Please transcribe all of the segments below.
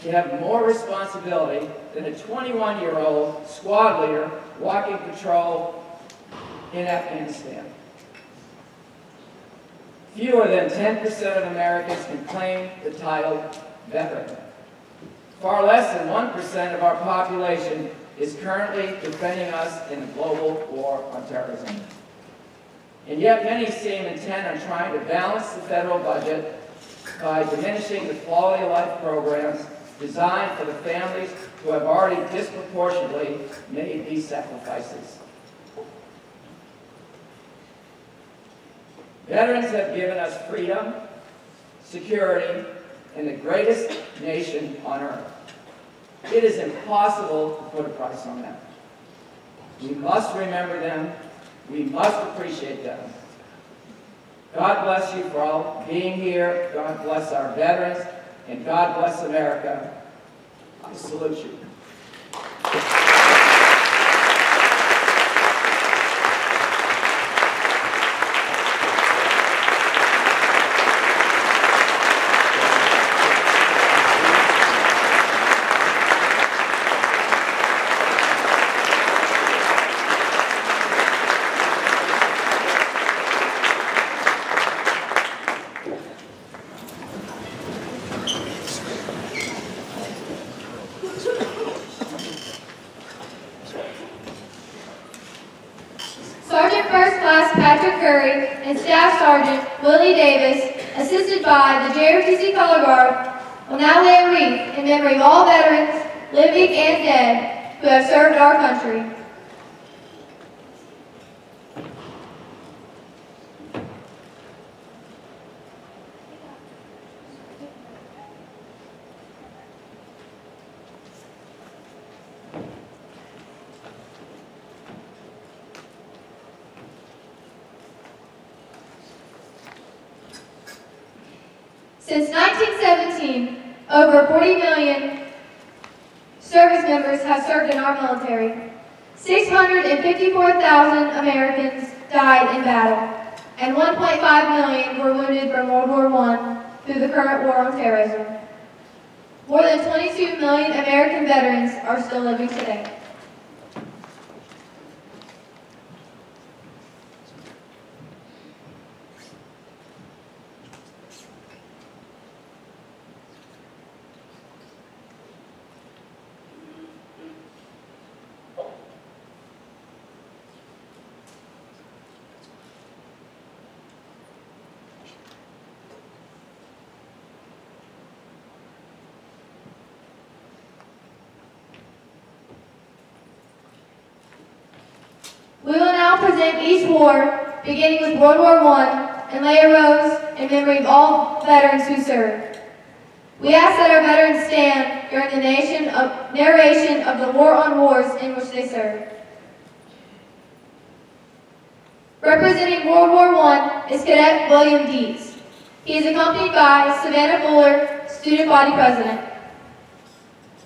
to have more responsibility than a 21-year-old squad leader walking patrol in Afghanistan. Fewer than 10% of Americans can claim the title veteran. Far less than 1% of our population is currently defending us in a global war on terrorism. And yet many seem intent on trying to balance the federal budget by diminishing the quality of life programs designed for the families who have already disproportionately made these sacrifices. Veterans have given us freedom, security, and the greatest nation on earth. It is impossible to put a price on them. We must remember them. We must appreciate them. God bless you for all being here. God bless our veterans, and God bless America. I salute you. Sergeant First Class Patrick Curry and Staff Sergeant Willie Davis, assisted by the JROTC Color Guard, will now lay a wreath in memory of all veterans, living and dead, who have served our country. Since 1917, over 40 million service members have served in our military. 654,000 Americans died in battle, and 1.5 million were wounded from World War I through the current war on terrorism. More than 22 million American veterans are still living today. We will now present each war, beginning with World War I, and lay a rose in memory of all veterans who served. We ask that our veterans stand during the narration of the war on wars in which they served. Representing World War I is Cadet William Dietz. He is accompanied by Savannah Fuller, Student Body President.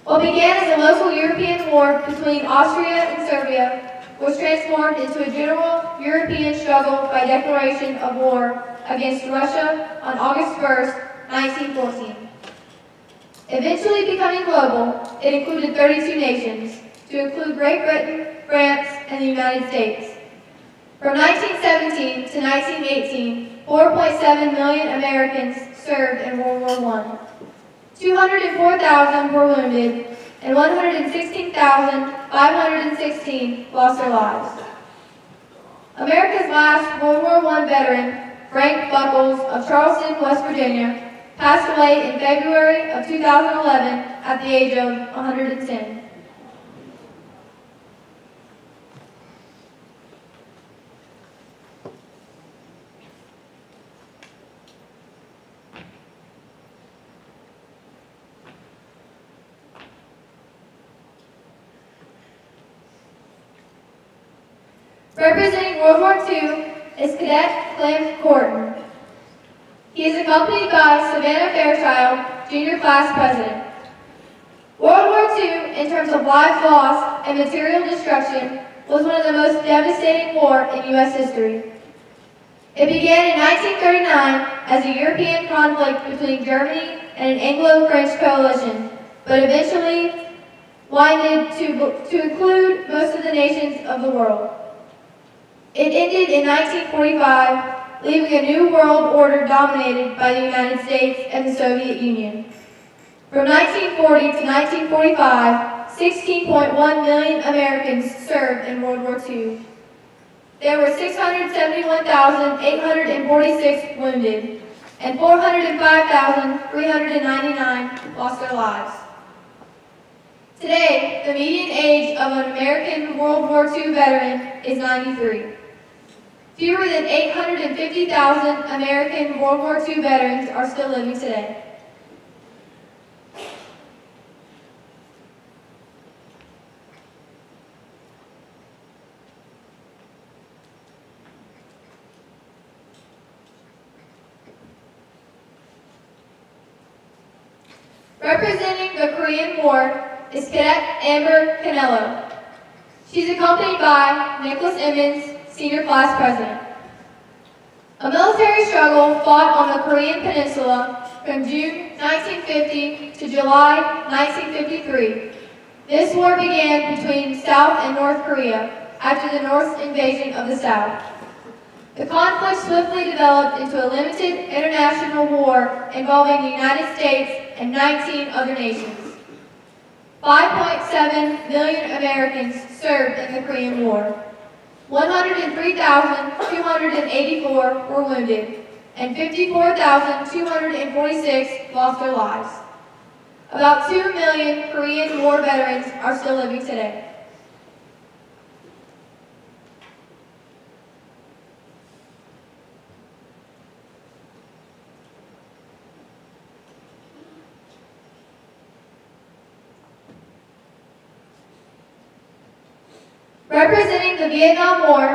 What began as a local European war between Austria and Serbia was transformed into a general European struggle by declaration of war against Russia on August 1st, 1914. Eventually becoming global, it included 32 nations, to include Great Britain, France, and the United States. From 1917 to 1918, 4.7 million Americans served in World War I. 204,000 were wounded, and 116,516 lost their lives. America's last World War I veteran, Frank Buckles of Charleston, West Virginia, passed away in February of 2011 at the age of 110. Representing World War II is Cadet Clem Corton. He is accompanied by Savannah Fairchild, Junior Class President. World War II, in terms of lives lost and material destruction, was one of the most devastating wars in U.S. history. It began in 1939 as a European conflict between Germany and an Anglo-French coalition, but eventually widened to include most of the nations of the world. It ended in 1945, leaving a new world order dominated by the United States and the Soviet Union. From 1940 to 1945, 16.1 million Americans served in World War II. There were 671,846 wounded, and 405,399 lost their lives. Today, the median age of an American World War II veteran is 93. Fewer than 850,000 American World War II veterans are still living today. Representing the Korean War is Cadet Amber Canello. She's accompanied by Nicholas Emmons, Senior Class President. A military struggle fought on the Korean Peninsula from June 1950 to July 1953. This war began between South and North Korea after the North's invasion of the South. The conflict swiftly developed into a limited international war involving the United States and 19 other nations. 5.7 million Americans served in the Korean War. 103,284 were wounded, and 54,246 lost their lives. About 2 million Korean War veterans are still living today. Representing the Vietnam War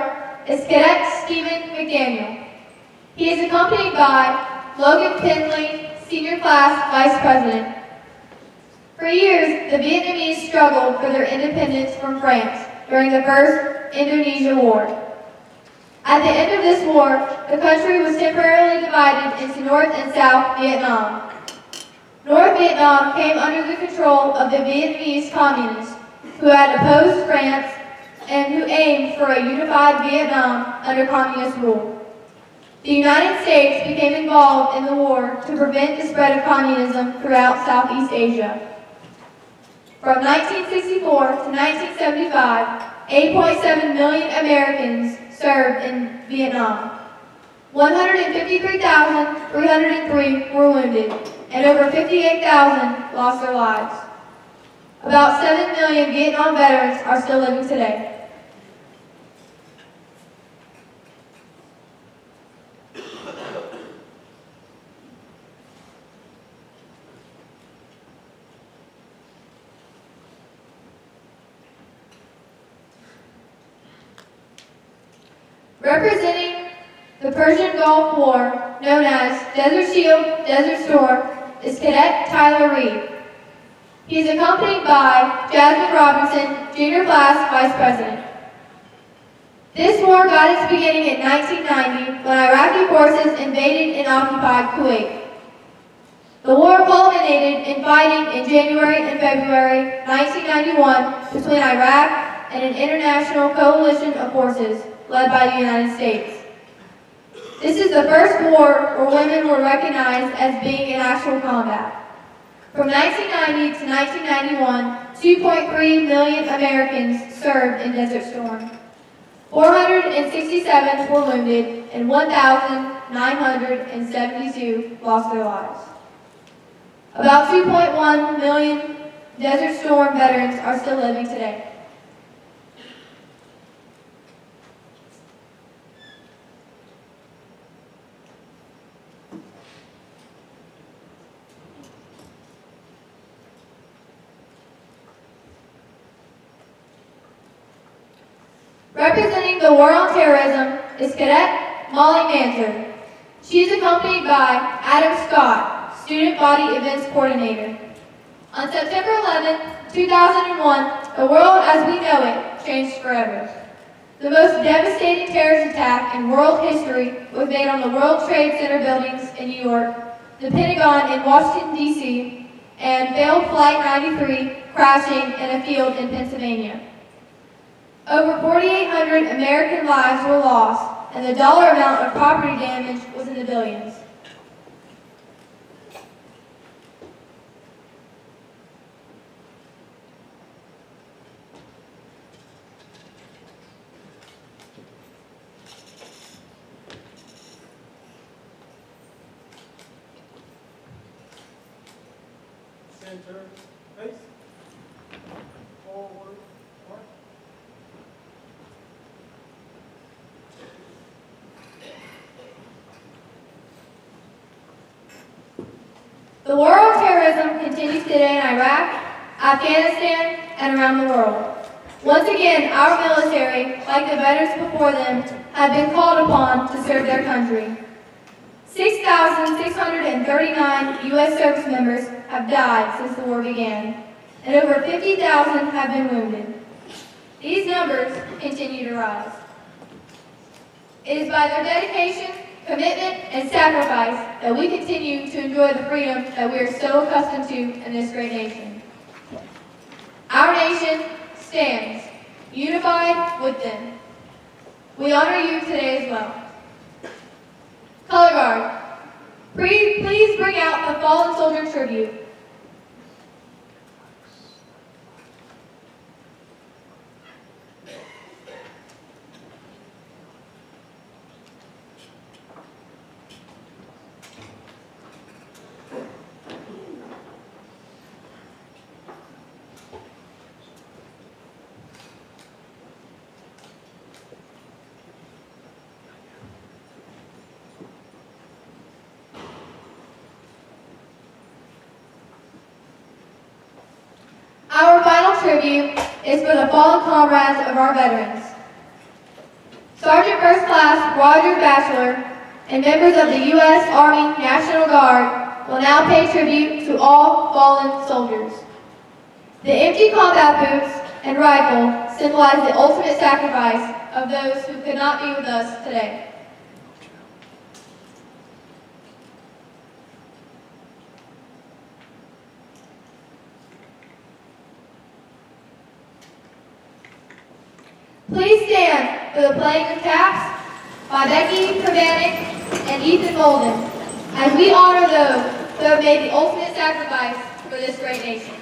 is Cadet Stephen McDaniel. He is accompanied by Logan Penley, Senior Class Vice President. For years, the Vietnamese struggled for their independence from France during the First Indonesia War. At the end of this war, the country was temporarily divided into North and South Vietnam. North Vietnam came under the control of the Vietnamese communists who had opposed France and who aimed for a unified Vietnam under communist rule. The United States became involved in the war to prevent the spread of communism throughout Southeast Asia. From 1964 to 1975, 8.7 million Americans served in Vietnam. 153,303 were wounded, and over 58,000 lost their lives. About 7 million Vietnam veterans are still living today. Representing the Persian Gulf War, known as Desert Shield, Desert Storm, is Cadet Tyler Reed. He is accompanied by Jasmine Robinson, Junior Class Vice President. This war got its beginning in 1990 when Iraqi forces invaded and occupied Kuwait. The war culminated in fighting in January and February 1991 between Iraq and an international coalition of forces led by the United States. This is the first war where women were recognized as being in actual combat. From 1990 to 1991, 2.3 million Americans served in Desert Storm. 467 were wounded, and 1,972 lost their lives. About 2.1 million Desert Storm veterans are still living today. Representing the War on Terrorism is Cadet Molly Manter. She is accompanied by Adam Scott, Student Body Events Coordinator. On September 11, 2001, the world as we know it changed forever. The most devastating terrorist attack in world history was made on the World Trade Center buildings in New York, the Pentagon in Washington, D.C., and failed Flight 93, crashing in a field in Pennsylvania. Over 4,800 American lives were lost, and the dollar amount of property damage was in the billions. Center, face, forward, march. The war on terrorism continues today in Iraq, Afghanistan, and around the world. Once again, our military, like the veterans before them, have been called upon to serve their country. 6,639 U.S. service members have died since the war began, and over 50,000 have been wounded. These numbers continue to rise. It is by their dedication, commitment, and sacrifice that we continue to enjoy the freedom that we are so accustomed to in this great nation. Our nation stands unified with them. We honor you today as well. Color Guard, please bring out the fallen soldier tribute. Our final tribute is for the fallen comrades of our veterans. Sergeant First Class Roger Batchelor and members of the U.S. Army National Guard will now pay tribute to all fallen soldiers. The empty combat boots and rifle symbolize the ultimate sacrifice of those who could not be with us today. Please stand for the playing of taps by Becky Kravanek and Ethan Molden as we honor those who have made the ultimate sacrifice for this great nation.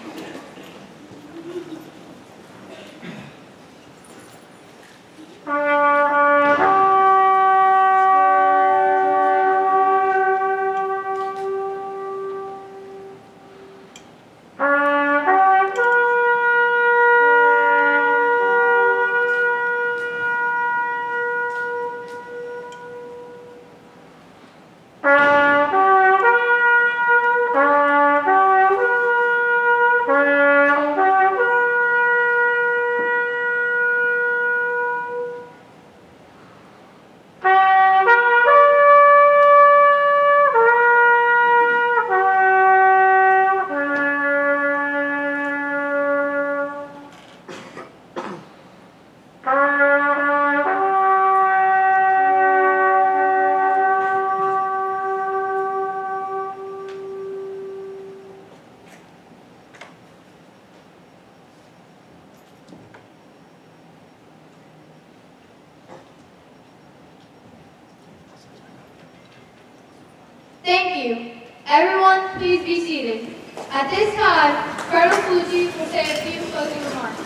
Thank you. Everyone, please be seated. At this time, Colonel Slucci will say a few closing remarks.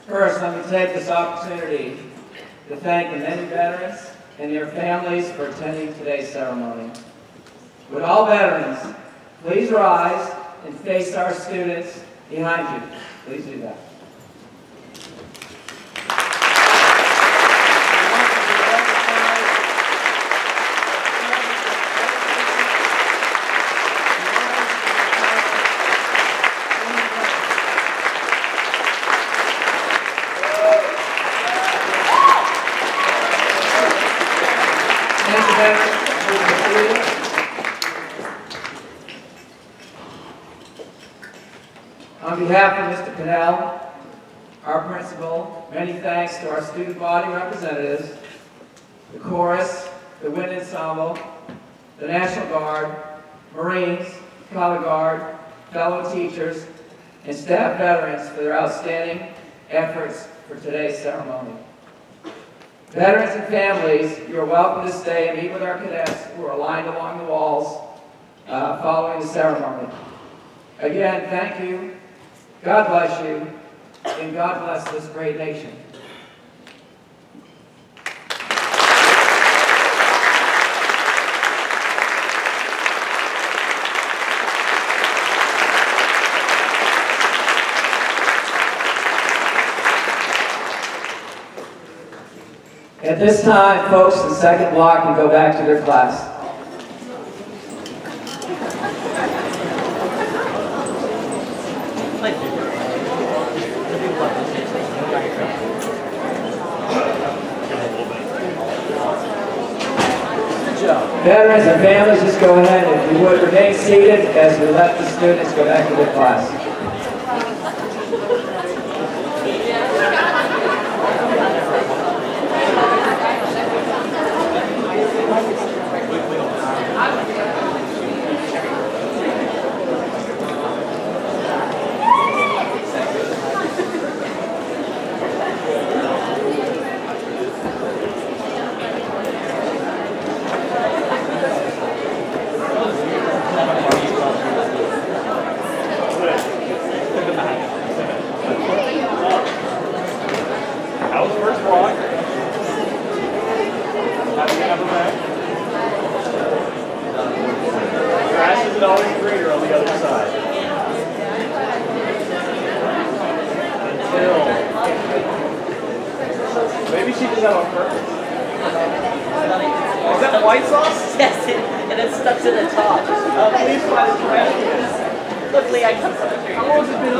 First, let me take this opportunity to thank the many veterans and their families for attending today's ceremony. Would all veterans please rise and face our students behind you? Please do that. On behalf of Mr. Pinnell, our principal, many thanks to our student body representatives, the chorus, the wind ensemble, the National Guard, Marines, Color Guard, fellow teachers, and staff veterans for their outstanding efforts for today's ceremony. Veterans and families, you are welcome to stay and meet with our cadets who are aligned along the walls following the ceremony. Again, thank you, God bless you, and God bless this great nation. At this time, folks in the second block can go back to their class. Veterans and families, just go ahead and if you would remain seated as we let the students go back to their class. Maybe she did that on purpose. Is that white sauce? Yes, and it's stuck to the top. Please find it. Luckily, I cut some. How long has it been